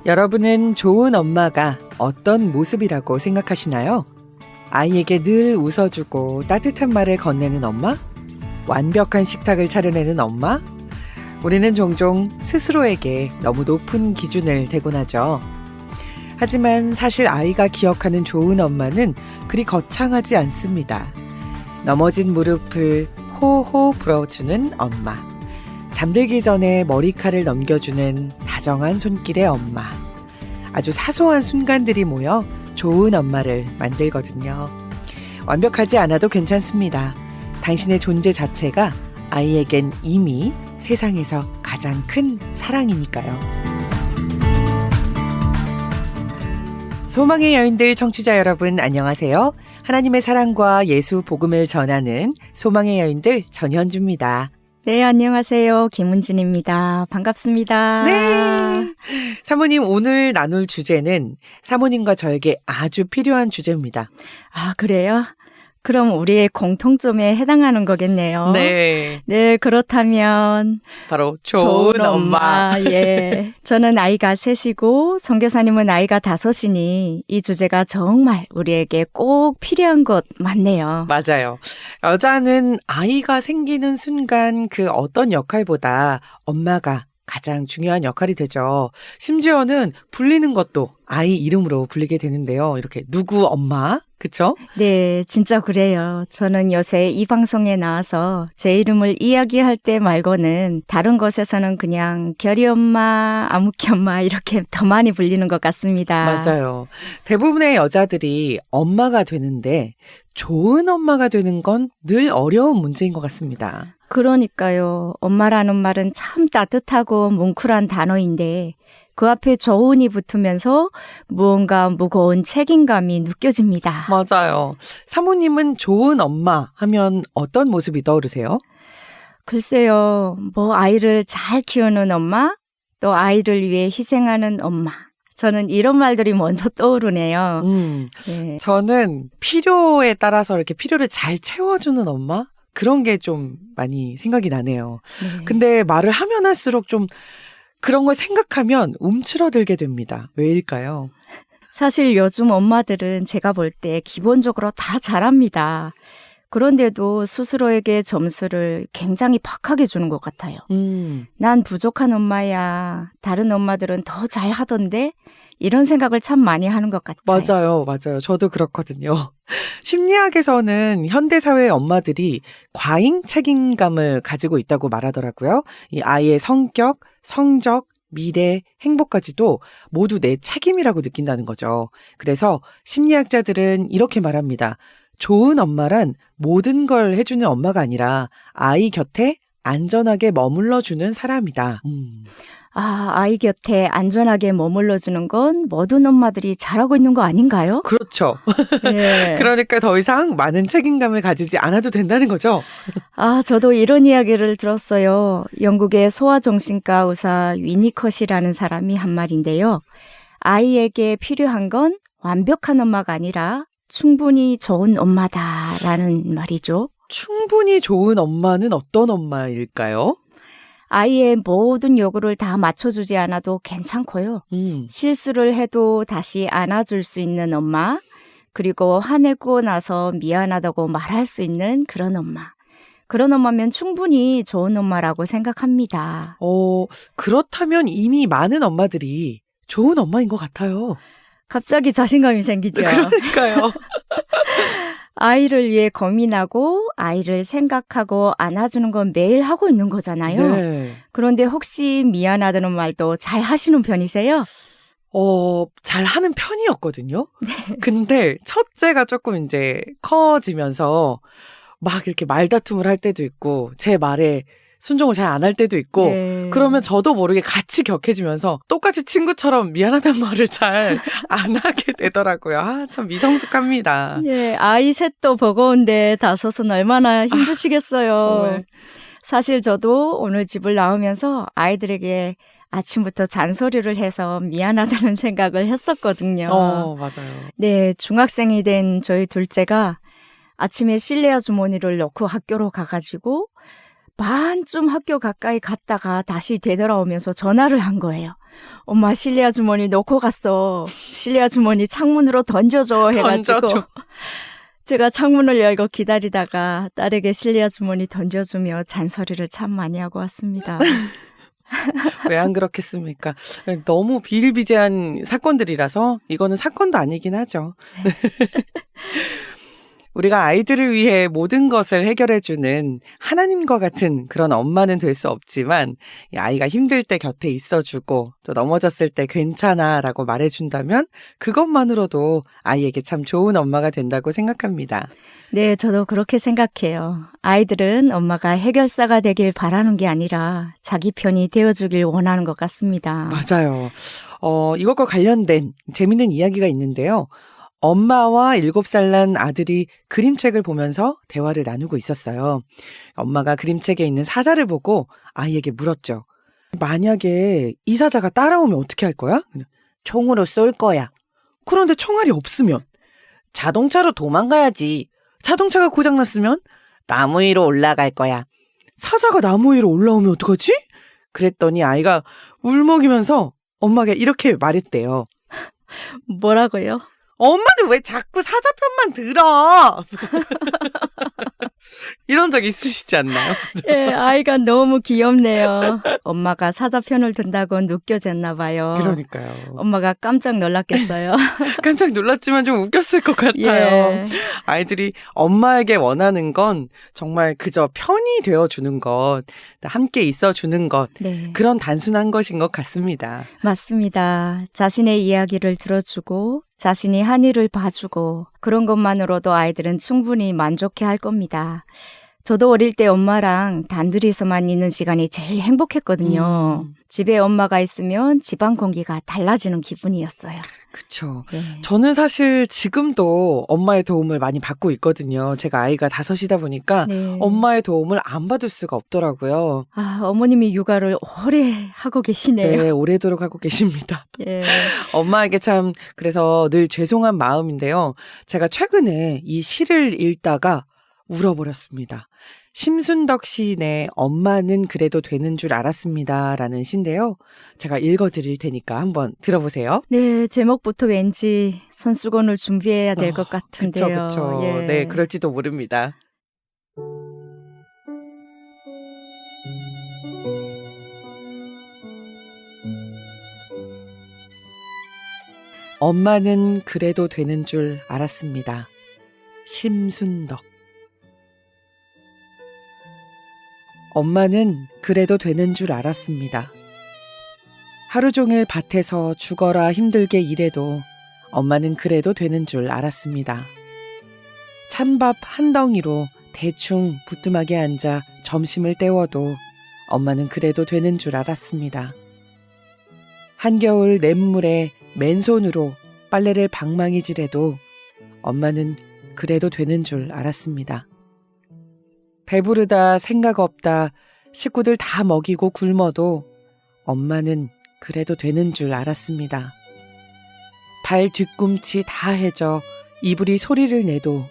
여러분은 좋은 엄마가 어떤 모습이라고 생각하시나요? 아이에게 늘 웃어주고 따뜻한 말을 건네는 엄마? 완벽한 식탁을 차려내는 엄마? 우리는 종종 스스로에게 너무 높은 기준을 대곤 하죠. 하지만 사실 아이가 기억하는 좋은 엄마는 그리 거창하지 않습니다. 넘어진 무릎을 호호 불어주는 엄마. 잠들기 전에 머리칼을 넘겨주는 다정한 손길의 엄마. 아주 사소한 순간들이 모여 좋은 엄마를 만들거든요. 완벽하지 않아도 괜찮습니다. 당신의 존재 자체가 아이에겐 이미 세상에서 가장 큰 사랑이니까요. 소망의 여인들 청취자 여러분 안녕하세요. 하나님의 사랑과 예수 복음을 전하는 소망의 여인들 전현주입니다. 네, 안녕하세요. 김은진입니다. 반갑습니다. 네. 사모님, 오늘 나눌 주제는 사모님과 저에게 아주 필요한 주제입니다. 아, 그래요? 그럼 우리의 공통점에 해당하는 거겠네요. 네. 네, 그렇다면 바로 좋은 엄마. 예. 저는 아이가 셋이고 선교사님은 아이가 5이니 이 주제가 정말 우리에게 꼭 필요한 것 맞네요. 맞아요. 여자는 아이가 생기는 순간 그 어떤 역할보다 엄마가 가장 중요한 역할이 되죠. 심지어는 불리는 것도 아이 이름으로 불리게 되는데요. 이렇게 누구 엄마? 그쵸? 네, 진짜 그래요. 저는 요새 이 방송에 나와서 제 이름을 이야기할 때 말고는 다른 곳에서는 그냥 결이 엄마, 아무키 엄마 이렇게 더 많이 불리는 것 같습니다. 맞아요. 대부분의 여자들이 엄마가 되는데 좋은 엄마가 되는 건 늘 어려운 문제인 것 같습니다. 그러니까요. 엄마라는 말은 참 따뜻하고 뭉클한 단어인데 그 앞에 좋은이 붙으면서 무언가 무거운 책임감이 느껴집니다. 맞아요. 사모님은 좋은 엄마 하면 어떤 모습이 떠오르세요? 글쎄요. 아이를 잘 키우는 엄마, 또 아이를 위해 희생하는 엄마. 저는 이런 말들이 먼저 떠오르네요. 네. 저는 필요에 따라서 이렇게 필요를 잘 채워주는 엄마? 그런 게 좀 많이 생각이 나네요. 네. 근데 말을 하면 할수록 좀 그런 걸 생각하면 움츠러들게 됩니다. 왜일까요? 사실 요즘 엄마들은 제가 볼 때 기본적으로 다 잘합니다. 그런데도 스스로에게 점수를 굉장히 박하게 주는 것 같아요. 난 부족한 엄마야. 다른 엄마들은 더 잘하던데? 이런 생각을 참 많이 하는 것 같아요. 맞아요. 저도 그렇거든요. 심리학에서는 현대사회의 엄마들이 과잉 책임감을 가지고 있다고 말하더라고요. 이 아이의 성격, 성적, 미래, 행복까지도 모두 내 책임이라고 느낀다는 거죠. 그래서 심리학자들은 이렇게 말합니다. 좋은 엄마란 모든 걸 해주는 엄마가 아니라 아이 곁에 안전하게 머물러주는 사람이다. 아이 곁에 안전하게 머물러주는 건 모든 엄마들이 잘하고 있는 거 아닌가요? 그렇죠. 네. 그러니까 더 이상 많은 책임감을 가지지 않아도 된다는 거죠. 저도 이런 이야기를 들었어요. 영국의 소아정신과 의사 위니컷이라는 사람이 한 말인데요. 아이에게 필요한 건 완벽한 엄마가 아니라 충분히 좋은 엄마다라는 말이죠. 충분히 좋은 엄마는 어떤 엄마일까요? 아이의 모든 요구를 다 맞춰주지 않아도 괜찮고요. 실수를 해도 다시 안아줄 수 있는 엄마, 그리고 화내고 나서 미안하다고 말할 수 있는 그런 엄마. 그런 엄마면 충분히 좋은 엄마라고 생각합니다. 그렇다면 이미 많은 엄마들이 좋은 엄마인 것 같아요. 갑자기 자신감이 생기죠. 그러니까요. 아이를 위해 고민하고 아이를 생각하고 안아주는 건 매일 하고 있는 거잖아요. 네. 그런데 혹시 미안하다는 말도 잘 하시는 편이세요? 잘 하는 편이었거든요. 근데 첫째가 조금 이제 커지면서 막 이렇게 말다툼을 할 때도 있고 제 말에 순종을 잘 안 할 때도 있고 네. 그러면 저도 모르게 같이 격해지면서 똑같이 친구처럼 미안하다는 말을 잘 안 하게 되더라고요. 참 미성숙합니다. 예, 아이 셋도 버거운데 5은 얼마나 힘드시겠어요. 정말. 사실 저도 오늘 집을 나오면서 아이들에게 아침부터 잔소리를 해서 미안하다는 생각을 했었거든요. 맞아요. 네, 중학생이 된 저희 둘째가 아침에 실내화 주머니를 넣고 학교로 가가지고 반쯤 학교 가까이 갔다가 다시 되돌아오면서 전화를 한 거예요. 엄마 실내 아주머니 놓고 갔어. 실내 아주머니 창문으로 던져줘 해가지고 던져줘. 제가 창문을 열고 기다리다가 딸에게 실내 아주머니 던져주며 잔소리를 참 많이 하고 왔습니다. 왜 안 그렇겠습니까? 너무 비일비재한 사건들이라서 이거는 사건도 아니긴 하죠. 우리가 아이들을 위해 모든 것을 해결해주는 하나님과 같은 그런 엄마는 될 수 없지만 이 아이가 힘들 때 곁에 있어주고 또 넘어졌을 때 괜찮아 라고 말해준다면 그것만으로도 아이에게 참 좋은 엄마가 된다고 생각합니다. 네, 저도 그렇게 생각해요. 아이들은 엄마가 해결사가 되길 바라는 게 아니라 자기 편이 되어주길 원하는 것 같습니다. 맞아요. 이것과 관련된 재밌는 이야기가 있는데요. 엄마와 7살 난 아들이 그림책을 보면서 대화를 나누고 있었어요. 엄마가 그림책에 있는 사자를 보고 아이에게 물었죠. 만약에 이 사자가 따라오면 어떻게 할 거야? 총으로 쏠 거야. 그런데 총알이 없으면? 자동차로 도망가야지. 자동차가 고장났으면? 나무 위로 올라갈 거야. 사자가 나무 위로 올라오면 어떡하지? 그랬더니 아이가 울먹이면서 엄마가 이렇게 말했대요. 뭐라고요? 엄마는 왜 자꾸 사자 편만 들어? 이런 적 있으시지 않나요? 예, 아이가 너무 귀엽네요. 엄마가 사자 편을 든다고 느껴졌나 봐요. 그러니까요. 엄마가 깜짝 놀랐겠어요. 깜짝 놀랐지만 좀 웃겼을 것 같아요. 예. 아이들이 엄마에게 원하는 건 정말 그저 편이 되어주는 것, 함께 있어주는 것, 네. 그런 단순한 것인 것 같습니다. 맞습니다. 자신의 이야기를 들어주고 자신이 한 일을 봐주고 그런 것만으로도 아이들은 충분히 만족해할 겁니다. 저도 어릴 때 엄마랑 단둘이서만 있는 시간이 제일 행복했거든요. 집에 엄마가 있으면 집안 공기가 달라지는 기분이었어요. 그렇죠. 네. 저는 사실 지금도 엄마의 도움을 많이 받고 있거든요. 제가 아이가 5이다 보니까 네. 엄마의 도움을 안 받을 수가 없더라고요. 아, 어머님이 육아를 오래 하고 계시네요. 네, 오래도록 하고 계십니다. 예. 엄마에게 참 그래서 늘 죄송한 마음인데요. 제가 최근에 이 시를 읽다가 울어버렸습니다. 심순덕 시인의 엄마는 그래도 되는 줄 알았습니다 라는 시인데요. 제가 읽어드릴 테니까 한번 들어보세요. 네, 제목부터 왠지 손수건을 준비해야 될 것 같은데요. 그쵸. 예. 네, 그럴지도 모릅니다. 엄마는 그래도 되는 줄 알았습니다. 심순덕. 엄마는 그래도 되는 줄 알았습니다. 하루 종일 밭에서 죽어라 힘들게 일해도 엄마는 그래도 되는 줄 알았습니다. 찬밥 한 덩이로 대충 부뚜막에 앉아 점심을 때워도 엄마는 그래도 되는 줄 알았습니다. 한겨울 냇물에 맨손으로 빨래를 방망이질해도 엄마는 그래도 되는 줄 알았습니다. 배부르다 생각 없다 식구들 다 먹이고 굶어도 엄마는 그래도 되는 줄 알았습니다. 발 뒤꿈치 다 해져 이불이 소리를 내도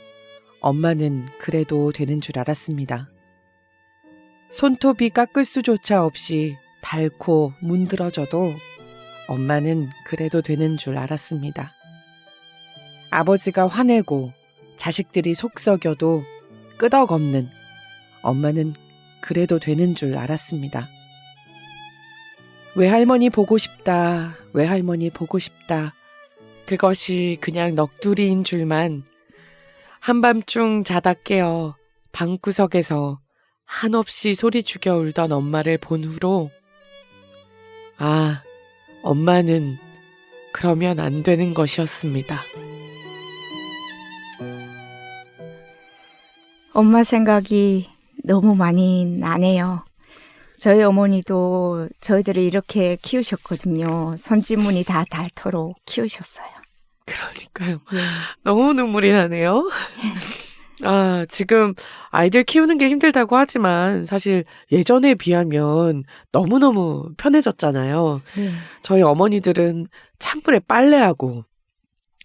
엄마는 그래도 되는 줄 알았습니다. 손톱이 깎을 수조차 없이 닳고 문드러져도 엄마는 그래도 되는 줄 알았습니다. 아버지가 화내고 자식들이 속썩여도 끄덕없는 엄마는 그래도 되는 줄 알았습니다. 외할머니 보고 싶다, 외할머니 보고 싶다. 그것이 그냥 넋두리인 줄만 한밤중 자다 깨어 방구석에서 한없이 소리 죽여 울던 엄마를 본 후로 아, 엄마는 그러면 안 되는 것이었습니다. 엄마 생각이 너무 많이 나네요. 저희 어머니도 저희들을 이렇게 키우셨거든요. 손짓문이 다 닳도록 키우셨어요. 그러니까요. 너무 눈물이 나네요. 아, 지금 아이들 키우는 게 힘들다고 하지만 사실 예전에 비하면 너무너무 편해졌잖아요. 네. 저희 어머니들은 찬물에 빨래하고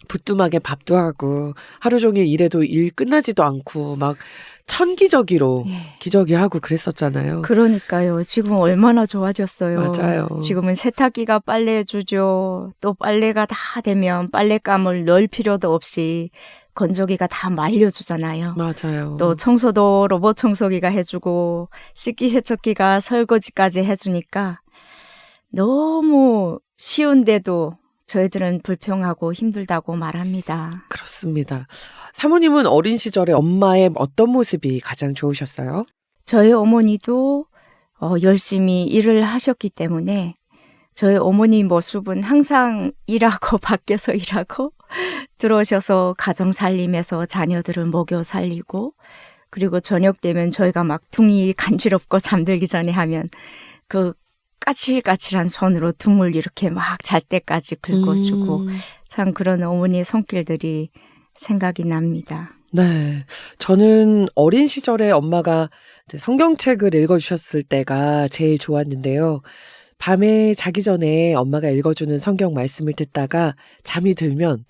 부뚜막에 밥도 하고 하루 종일 일해도 일 끝나지도 않고 막 천기저귀로 예. 기저귀하고 그랬었잖아요. 그러니까요. 지금 얼마나 좋아졌어요. 맞아요. 지금은 세탁기가 빨래해주죠. 또 빨래가 다 되면 빨랫감을 넣을 필요도 없이 건조기가 다 말려주잖아요. 맞아요. 또 청소도 로봇 청소기가 해주고 식기세척기가 설거지까지 해주니까 너무 쉬운데도 저희들은 불평하고 힘들다고 말합니다. 그렇습니다. 사모님은 어린 시절에 엄마의 어떤 모습이 가장 좋으셨어요? 저희 어머니도 열심히 일을 하셨기 때문에 저희 어머니 모습은 항상 일하고 밖에서 일하고 들어오셔서 가정 살림에서 자녀들을 먹여 살리고 그리고 저녁 되면 저희가 막 둥이 간지럽고 잠들기 전에 하면 그 까칠까칠한 손으로 둥을 이렇게 막 잘 때까지 긁어주고 참 그런 어머니의 손길들이 생각이 납니다. 네. 저는 어린 시절에 엄마가 이제 성경책을 읽어주셨을 때가 제일 좋았는데요. 밤에 자기 전에 엄마가 읽어주는 성경 말씀을 듣다가 잠이 들면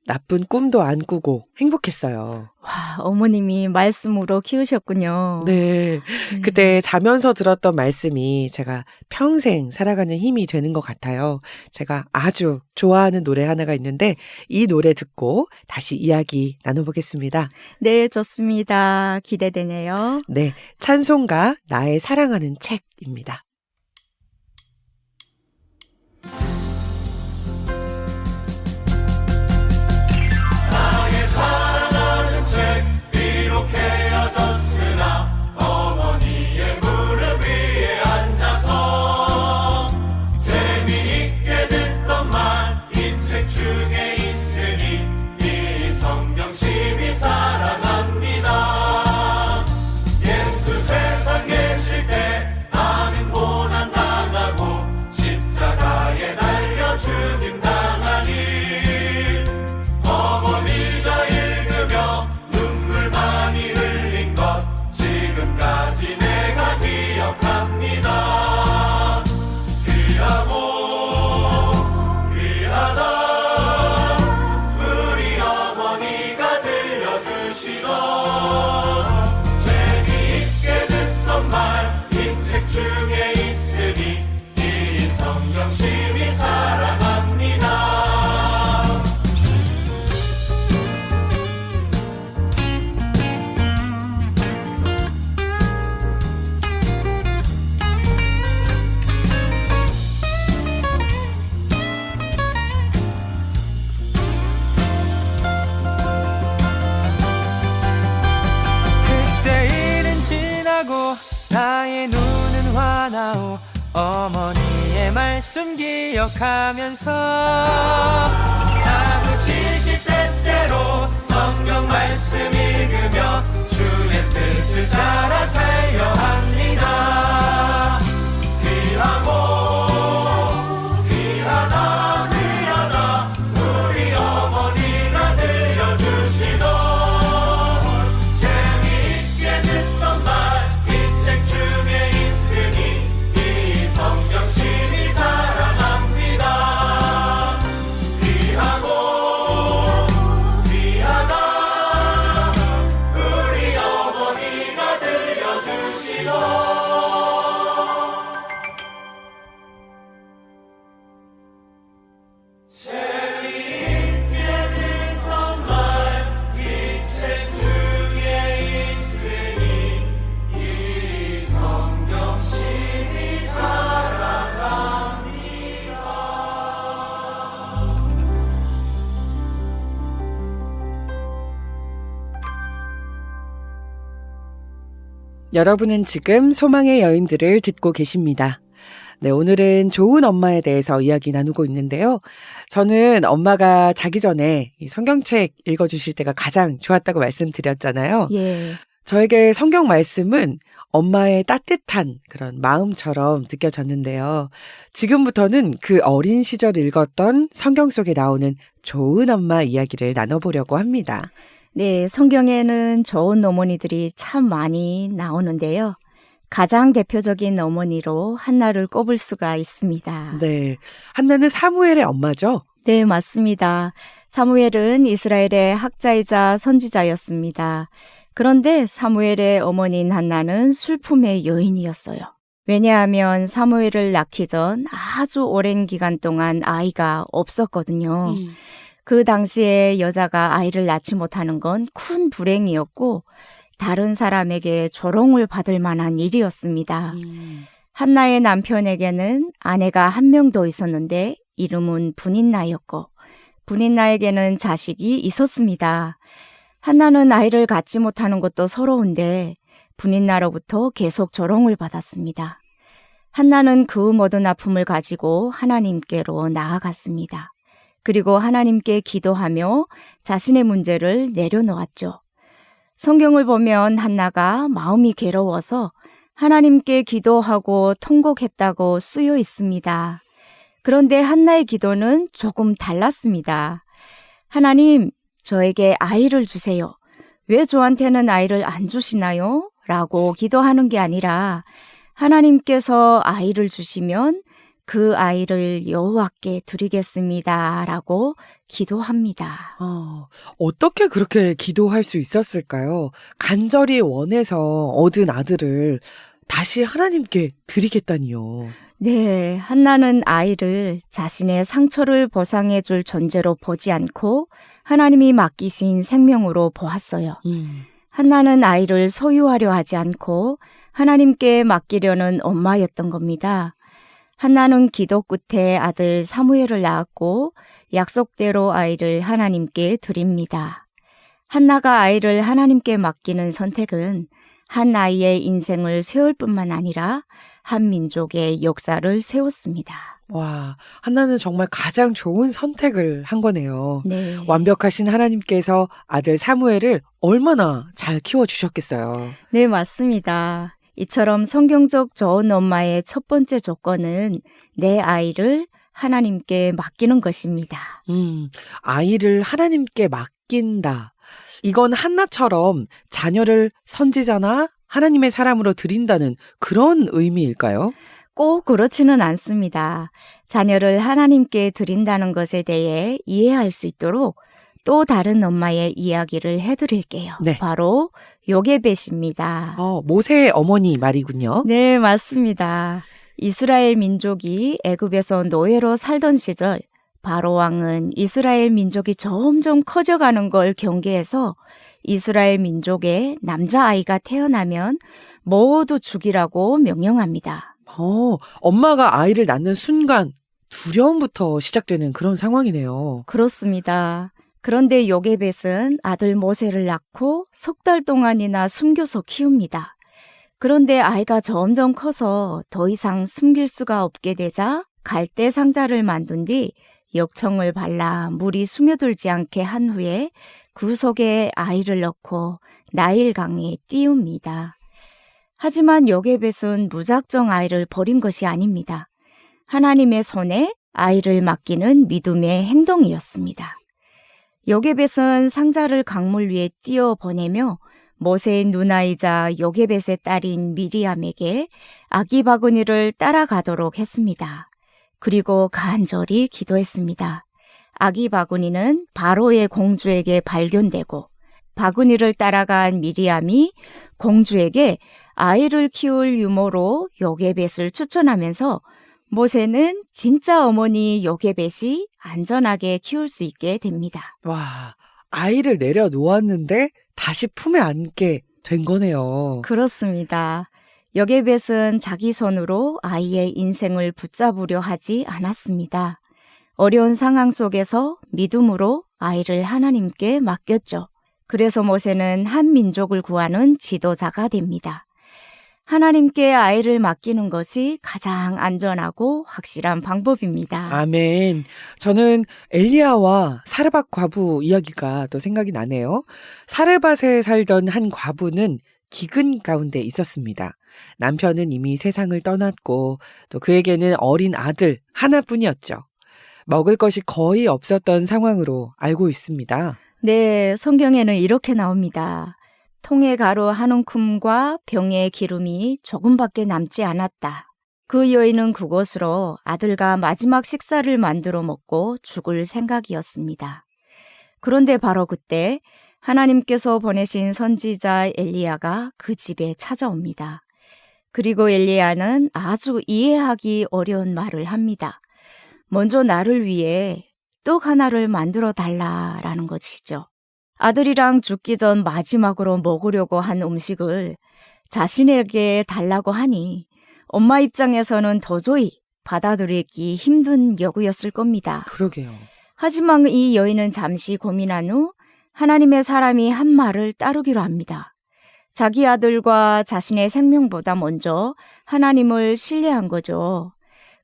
나쁜 꿈도 안 꾸고 행복했어요. 와, 어머님이 말씀으로 키우셨군요. 네. 그때 자면서 들었던 말씀이 제가 평생 살아가는 힘이 되는 것 같아요. 제가 아주 좋아하는 노래 하나가 있는데 이 노래 듣고 다시 이야기 나눠보겠습니다. 네, 좋습니다. 기대되네요. 네. 찬송가 나의 사랑하는 책입니다. 나의 사랑하는 책 비록 헤어졌으나 어머니의 무릎 위에 앉아서 재미있게 듣던 말 이 책 중에 있으니 이 성경 심히 사랑합니다. 예수 세상 계실 때 나는 고난 당하고 십자가에 달려 죽임당하니 어머니가 읽으며 눈물 많이 흘린 것 지금까지 내가 기억합니다. 귀하고 귀하다 우리 어머니가 들려주시던 재미있게 듣던 말 이 책 중에 있으니 이 성경 심히 사랑합니다. 그때 일은 지나고 나의 눈은 환하오 어머니의 말씀 기억하면서 나도 시시때때로 성경 말씀 읽으며 주의 뜻을 따라 살려 합니다. 귀하고 귀하다 귀하다 우리 어머니가 들려주시던 재미있게 듣던 말 이 책 중에 있으니 이 성경 심히 사랑합니다. 귀하고 귀하다 우리 어머니가 들려주시던 재미있게 듣던 말 이 책 중에 있으니 이 성경 심히 사랑합니다. 여러분은 지금 소망의 여인들을 듣고 계십니다. 네, 오늘은 좋은 엄마에 대해서 이야기 나누고 있는데요. 저는 엄마가 자기 전에 이 성경책 읽어주실 때가 가장 좋았다고 말씀드렸잖아요. 예. 저에게 성경 말씀은 엄마의 따뜻한 그런 마음처럼 느껴졌는데요. 지금부터는 그 어린 시절 읽었던 성경 속에 나오는 좋은 엄마 이야기를 나눠보려고 합니다. 네, 성경에는 좋은 어머니들이 참 많이 나오는데요. 가장 대표적인 어머니로 한나를 꼽을 수가 있습니다. 네, 한나는 사무엘의 엄마죠? 네, 맞습니다. 사무엘은 이스라엘의 학자이자 선지자였습니다. 그런데 사무엘의 어머니인 한나는 슬픔의 여인이었어요. 왜냐하면 사무엘을 낳기 전 아주 오랜 기간 동안 아이가 없었거든요. 그 당시에 여자가 아이를 낳지 못하는 건 큰 불행이었고 다른 사람에게 조롱을 받을 만한 일이었습니다. 한나의 남편에게는 아내가 한 명 더 있었는데 이름은 분인나였고 분인나에게는 자식이 있었습니다. 한나는 아이를 갖지 못하는 것도 서러운데 분인나로부터 계속 조롱을 받았습니다. 한나는 그 모든 아픔을 가지고 하나님께로 나아갔습니다. 그리고 하나님께 기도하며 자신의 문제를 내려놓았죠. 성경을 보면 한나가 마음이 괴로워서 하나님께 기도하고 통곡했다고 쓰여 있습니다. 그런데 한나의 기도는 조금 달랐습니다. 하나님, 저에게 아이를 주세요. 왜 저한테는 아이를 안 주시나요? 라고 기도하는 게 아니라 하나님께서 아이를 주시면 그 아이를 여호와께 드리겠습니다. 라고 기도합니다. 어떻게 그렇게 기도할 수 있었을까요? 간절히 원해서 얻은 아들을 다시 하나님께 드리겠다니요. 네, 한나는 아이를 자신의 상처를 보상해 줄 존재로 보지 않고 하나님이 맡기신 생명으로 보았어요. 한나는 아이를 소유하려 하지 않고 하나님께 맡기려는 엄마였던 겁니다. 한나는 기도 끝에 아들 사무엘을 낳았고 약속대로 아이를 하나님께 드립니다. 한나가 아이를 하나님께 맡기는 선택은 한 아이의 인생을 세울 뿐만 아니라 한 민족의 역사를 세웠습니다. 와, 한나는 정말 가장 좋은 선택을 한 거네요. 네. 완벽하신 하나님께서 아들 사무엘을 얼마나 잘 키워주셨겠어요. 네, 맞습니다. 이처럼 성경적 좋은 엄마의 첫 번째 조건은 내 아이를 하나님께 맡기는 것입니다. 아이를 하나님께 맡긴다. 이건 한나처럼 자녀를 선지자나 하나님의 사람으로 드린다는 그런 의미일까요? 꼭 그렇지는 않습니다. 자녀를 하나님께 드린다는 것에 대해 이해할 수 있도록 또 다른 엄마의 이야기를 해드릴게요. 네. 바로 요게벳입니다. 모세의 어머니 말이군요. 네, 맞습니다. 이스라엘 민족이 애굽에서 노예로 살던 시절 바로 왕은 이스라엘 민족이 점점 커져가는 걸 경계해서 이스라엘 민족에 남자아이가 태어나면 모두 죽이라고 명령합니다. 엄마가 아이를 낳는 순간 두려움부터 시작되는 그런 상황이네요. 그렇습니다. 그런데 요게벳은 아들 모세를 낳고 석 달 동안이나 숨겨서 키웁니다. 그런데 아이가 점점 커서 더 이상 숨길 수가 없게 되자 갈대 상자를 만든 뒤 역청을 발라 물이 스며들지 않게 한 후에 그 속에 아이를 넣고 나일강에 띄웁니다. 하지만 요게벳은 무작정 아이를 버린 것이 아닙니다. 하나님의 손에 아이를 맡기는 믿음의 행동이었습니다. 요게벳은 상자를 강물 위에 띄어 보내며 모세의 누나이자 요게벳의 딸인 미리암에게 아기 바구니를 따라가도록 했습니다. 그리고 간절히 기도했습니다. 아기 바구니는 바로의 공주에게 발견되고 바구니를 따라간 미리암이 공주에게 아이를 키울 유모로 요게벳을 추천하면서 모세는 진짜 어머니 요게벳이 안전하게 키울 수 있게 됩니다. 와, 아이를 내려놓았는데 다시 품에 안게 된 거네요. 그렇습니다. 요게벳은 자기 손으로 아이의 인생을 붙잡으려 하지 않았습니다. 어려운 상황 속에서 믿음으로 아이를 하나님께 맡겼죠. 그래서 모세는 한 민족을 구하는 지도자가 됩니다. 하나님께 아이를 맡기는 것이 가장 안전하고 확실한 방법입니다. 아멘. 저는 엘리야와 사르밧 과부 이야기가 또 생각이 나네요. 사르밧에 살던 한 과부는 기근 가운데 있었습니다. 남편은 이미 세상을 떠났고 또 그에게는 어린 아들 하나뿐이었죠. 먹을 것이 거의 없었던 상황으로 알고 있습니다. 네, 성경에는 이렇게 나옵니다. 통의 가루 한 움큼과 병의 기름이 조금밖에 남지 않았다. 그 여인은 그곳으로 아들과 마지막 식사를 만들어 먹고 죽을 생각이었습니다. 그런데 바로 그때 하나님께서 보내신 선지자 엘리야가 그 집에 찾아옵니다. 그리고 엘리야는 아주 이해하기 어려운 말을 합니다. 먼저 나를 위해 떡 하나를 만들어 달라라는 것이죠. 아들이랑 죽기 전 마지막으로 먹으려고 한 음식을 자신에게 달라고 하니 엄마 입장에서는 도저히 받아들이기 힘든 요구였을 겁니다. 그러게요. 하지만 이 여인은 잠시 고민한 후 하나님의 사람이 한 말을 따르기로 합니다. 자기 아들과 자신의 생명보다 먼저 하나님을 신뢰한 거죠.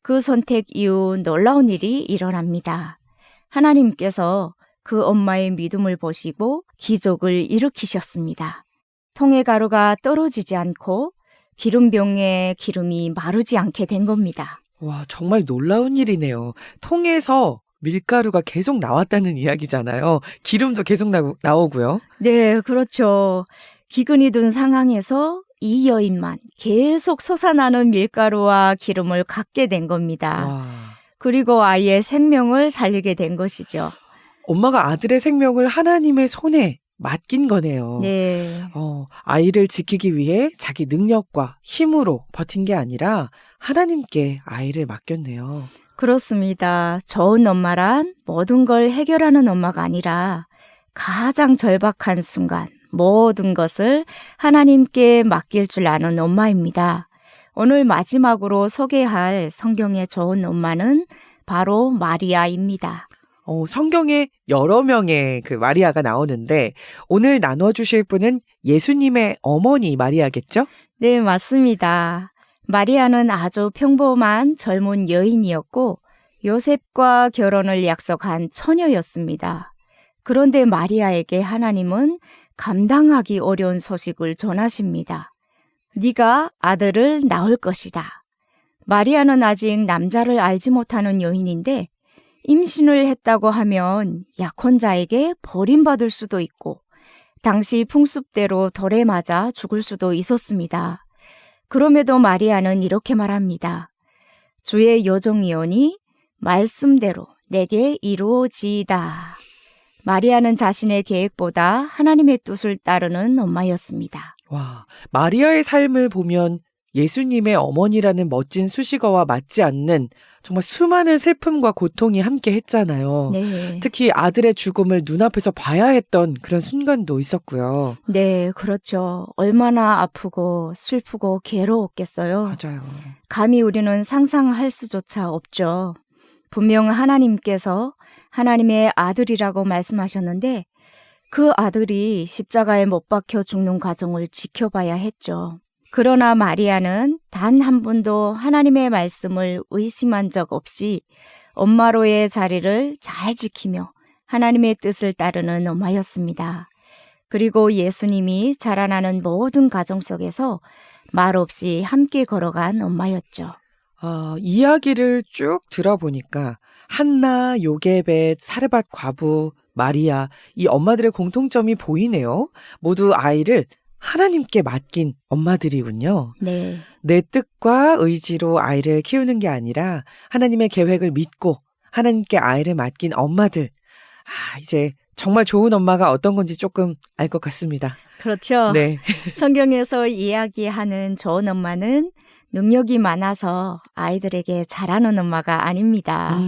그 선택 이후 놀라운 일이 일어납니다. 하나님께서 그 엄마의 믿음을 보시고 기적을 일으키셨습니다. 통의 가루가 떨어지지 않고 기름병에 기름이 마르지 않게 된 겁니다. 와, 정말 놀라운 일이네요. 통에서 밀가루가 계속 나왔다는 이야기잖아요. 기름도 계속 나오고요. 네, 그렇죠. 기근이 든 상황에서 이 여인만 계속 솟아나는 밀가루와 기름을 갖게 된 겁니다. 와. 그리고 아이의 생명을 살리게 된 것이죠. 엄마가 아들의 생명을 하나님의 손에 맡긴 거네요. 네. 아이를 지키기 위해 자기 능력과 힘으로 버틴 게 아니라 하나님께 아이를 맡겼네요. 그렇습니다. 좋은 엄마란 모든 걸 해결하는 엄마가 아니라 가장 절박한 순간 모든 것을 하나님께 맡길 줄 아는 엄마입니다. 오늘 마지막으로 소개할 성경의 좋은 엄마는 바로 마리아입니다. 성경에 여러 명의 그 마리아가 나오는데 오늘 나눠주실 분은 예수님의 어머니 마리아겠죠? 네, 맞습니다. 마리아는 아주 평범한 젊은 여인이었고 요셉과 결혼을 약속한 처녀였습니다. 그런데 마리아에게 하나님은 감당하기 어려운 소식을 전하십니다. 네가 아들을 낳을 것이다. 마리아는 아직 남자를 알지 못하는 여인인데 임신을 했다고 하면 약혼자에게 버림받을 수도 있고 당시 풍습대로 돌에 맞아 죽을 수도 있었습니다. 그럼에도 마리아는 이렇게 말합니다. 주의 여종이오니 말씀대로 내게 이루어지이다. 마리아는 자신의 계획보다 하나님의 뜻을 따르는 엄마였습니다. 와, 마리아의 삶을 보면 예수님의 어머니라는 멋진 수식어와 맞지 않는 정말 수많은 슬픔과 고통이 함께 했잖아요. 네. 특히 아들의 죽음을 눈앞에서 봐야 했던 그런 순간도 있었고요. 네, 그렇죠. 얼마나 아프고 슬프고 괴로웠겠어요. 맞아요. 감히 우리는 상상할 수조차 없죠. 분명 하나님께서 하나님의 아들이라고 말씀하셨는데 그 아들이 십자가에 못 박혀 죽는 과정을 지켜봐야 했죠. 그러나 마리아는 단 한 번도 하나님의 말씀을 의심한 적 없이 엄마로의 자리를 잘 지키며 하나님의 뜻을 따르는 엄마였습니다. 그리고 예수님이 자라나는 모든 가정 속에서 말없이 함께 걸어간 엄마였죠. 이야기를 쭉 들어보니까 한나, 요게벳, 사르밧 과부, 마리아 이 엄마들의 공통점이 보이네요. 모두 아이를 하나님께 맡긴 엄마들이군요. 네. 내 뜻과 의지로 아이를 키우는 게 아니라 하나님의 계획을 믿고 하나님께 아이를 맡긴 엄마들. 이제 정말 좋은 엄마가 어떤 건지 조금 알 것 같습니다. 그렇죠. 네. 성경에서 이야기하는 좋은 엄마는 능력이 많아서 아이들에게 잘하는 엄마가 아닙니다.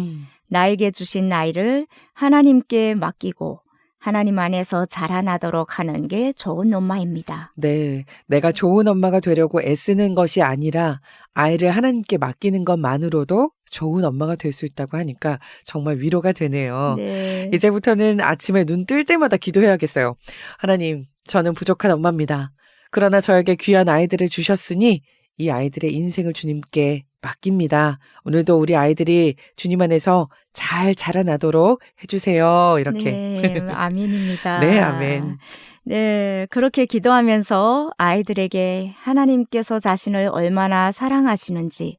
나에게 주신 아이를 하나님께 맡기고 하나님 안에서 자라나도록 하는 게 좋은 엄마입니다. 네. 내가 좋은 엄마가 되려고 애쓰는 것이 아니라 아이를 하나님께 맡기는 것만으로도 좋은 엄마가 될 수 있다고 하니까 정말 위로가 되네요. 네. 이제부터는 아침에 눈 뜰 때마다 기도해야겠어요. 하나님, 저는 부족한 엄마입니다. 그러나 저에게 귀한 아이들을 주셨으니 이 아이들의 인생을 주님께 맡깁니다. 오늘도 우리 아이들이 주님 안에서 잘 자라나도록 해주세요. 이렇게. 네, 아멘입니다. 네, 아멘. 네, 그렇게 기도하면서 아이들에게 하나님께서 자신을 얼마나 사랑하시는지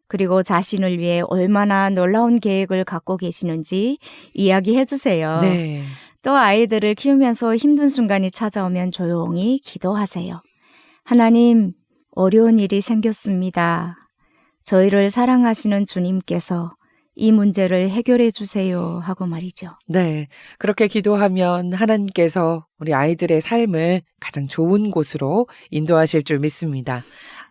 그리고 자신을 위해 얼마나 놀라운 계획을 갖고 계시는지 이야기해 주세요. 네. 또 아이들을 키우면서 힘든 순간이 찾아오면 조용히 기도하세요. 하나님, 어려운 일이 생겼습니다. 저희를 사랑하시는 주님께서 이 문제를 해결해 주세요 하고 말이죠. 네, 그렇게 기도하면 하나님께서 우리 아이들의 삶을 가장 좋은 곳으로 인도하실 줄 믿습니다.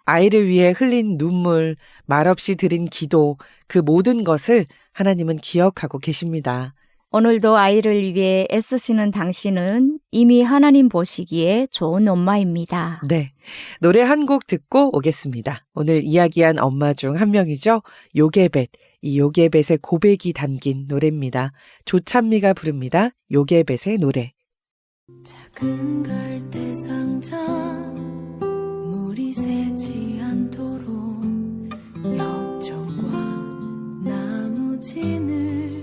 아이를 위해 흘린 눈물, 말없이 드린 기도, 그 모든 것을 하나님은 기억하고 계십니다. 오늘도 아이를 위해 애쓰시는 당신은 이미 하나님 보시기에 좋은 엄마입니다. 네, 노래 한 곡 듣고 오겠습니다. 오늘 이야기한 엄마 중 한 명이죠. 요게벳, 이 요게벳의 고백이 담긴 노래입니다. 조찬미가 부릅니다. 요게벳의 노래. 작은 갈대 상자 물이 새지 않도록 역청과 나무진을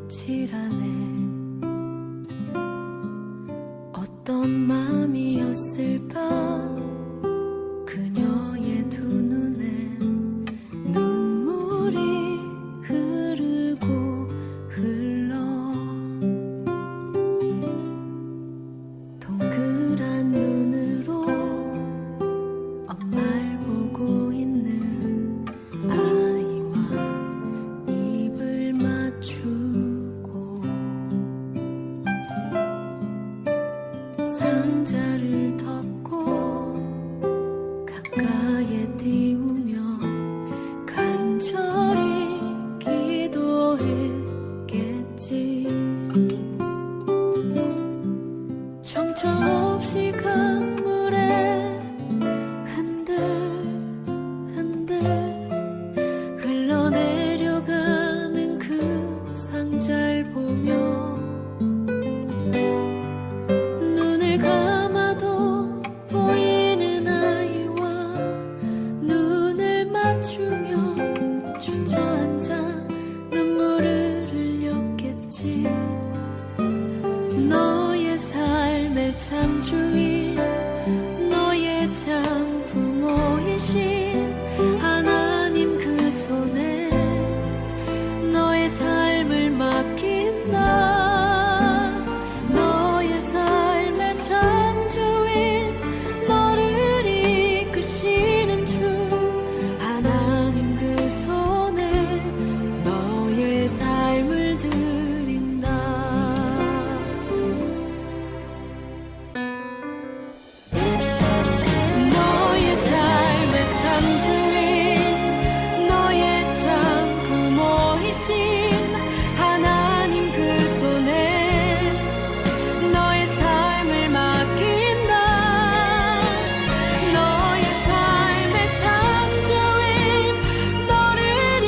칠하네. 어떤 마음이었을까 그녀의 두 눈엔 눈물이 흐르고 흘러 동그란 눈으로 엄마를 보고 있는 아이와 입을 맞추고 상자를 덮고 가까이에 띄우며 간절히 기도했겠지. 정처 없이 강물에 흔들흔들 흘러내려가는 그 상자를 보며 눈을 감아도 보이는 아이와 눈을 맞추며 주저앉아 눈물을 흘렸겠지. 너의 삶의 참 주인, 너의 참 부모이신 하나님 그 손에 너의 삶을 맡긴다. 너의 삶의 참 주인, 너를 이끄시는 주 하나님 그 손에 너의 삶을 드린다. 너의 삶의 참 주인, 너의 참 부모이신 하나님 그 손에 너의 삶을 맡긴다. 너의 삶의 참 주인, 너를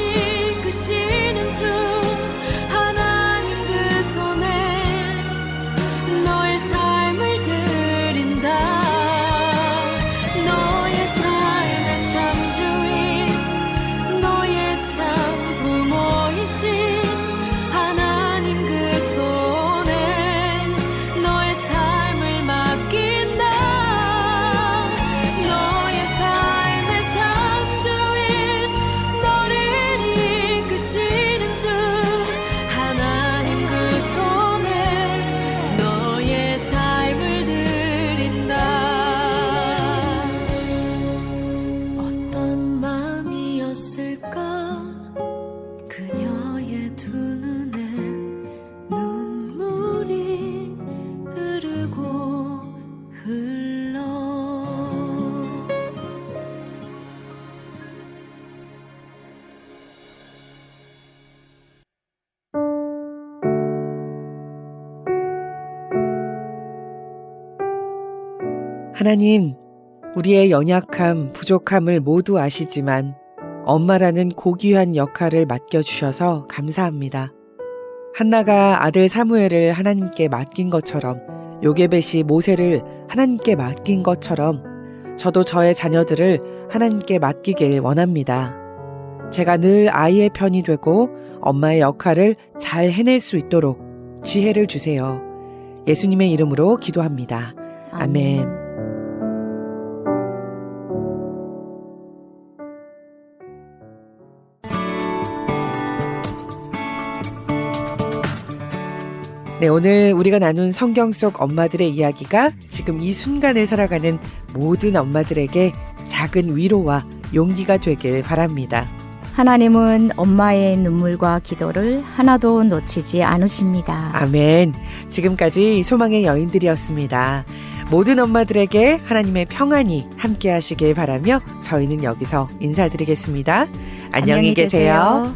이끄시는 주 하나님 그 손에 너의 삶을 드린다. 너의 삶의 참 주인, 너의 참 부모이신 하나님 그 손에 너의 삶을 맡긴다. 너의 삶의 참 주인, 너를 이끄시는 주 하나님 그 손에 너의 삶을 드린다. 어떤 마음이었을까 그녀의 두 눈엔 눈물이 흐르고 흘러. 하나님, 우리의 연약함, 부족함을 모두 아시지만 엄마라는 고귀한 역할을 맡겨주셔서 감사합니다. 한나가 아들 사무엘을 하나님께 맡긴 것처럼, 요게벳이 모세를 하나님께 맡긴 것처럼 저도 저의 자녀들을 하나님께 맡기길 원합니다. 제가 늘 아이의 편이 되고 엄마의 역할을 잘 해낼 수 있도록 지혜를 주세요. 예수님의 이름으로 기도합니다. 아멘. 네, 오늘 우리가 나눈 성경 속 엄마들의 이야기가 지금 이 순간을 살아가는 모든 엄마들에게 작은 위로와 용기가 되길 바랍니다. 하나님은 엄마의 눈물과 기도를 하나도 놓치지 않으십니다. 아멘. 지금까지 소망의 여인들이었습니다. 모든 엄마들에게 하나님의 평안이 함께 하시길 바라며 저희는 여기서 인사드리겠습니다. 안녕히 계세요.